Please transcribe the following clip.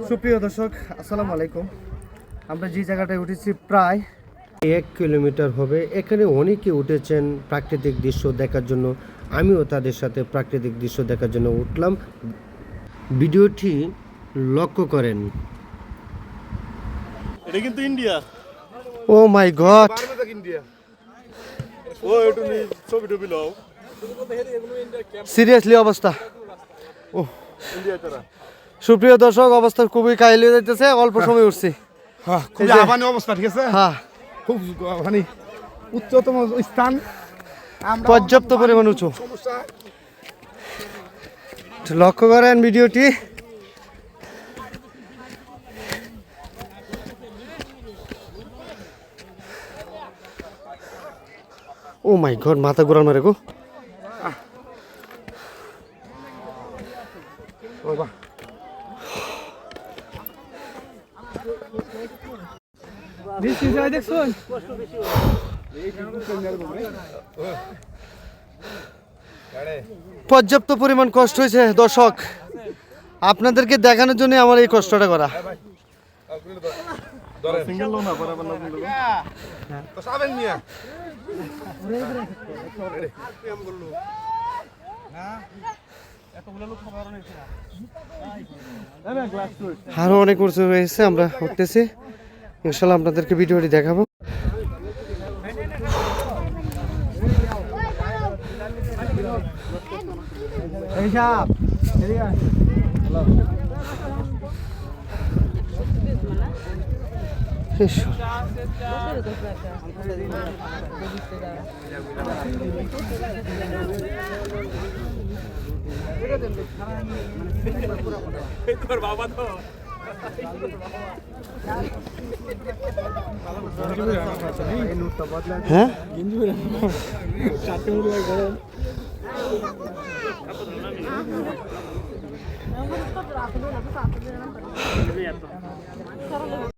সুপ্রিয় দর্শক, আসসালামু আলাইকুম। আমরা যে জায়গাটায় উঠেছি প্রায় 1 কিলোমিটার হবে। এখানে অনেকে উঠেছেন প্রাকৃতিক দৃশ্য দেখার জন্য। আমিও তাদের সাথে প্রাকৃতিক দৃশ্য দেখার জন্য উঠলাম। ভিডিওটি লক্ষ্য করেন। এটা কিন্তু ইন্ডিয়া। ও মাই গড, ইন্ডিয়া ও একটু ছবি টবি লও। সিরিয়াসলি অবস্থা। ও ইন্ডিয়া তারা সুপ্রিয় দর্শক, অবস্থা খুবই কাহিল হয়ে যাইতেছে। অল্প সময় উঠছি। খুবই আবানি অবস্থা, ঠিক আছে? হ্যাঁ, খুব মানে উচ্চতম স্থান, পর্যাপ্ত পরিমাণ উঁচু। লক্ষ্য করেন ভিডিওটি। ও মাই গড, মাথা ঘোরার মারে গো। পর্যাপ্ত পরিমাণ কষ্ট হয়েছে দর্শক, আপনাদেরকে দেখানোর জন্য আমার এই কষ্টটা করা। সিঙ্গেল লো না বরাবর না সিঙ্গেল তো সাবেন মিয়া আরো অনেক উঁচু রয়েছে। আমরা উঠতেছি, ইনশাল্লাহ আপনাদেরকে ভিডিওটি দেখাবো। হ্যাঁ,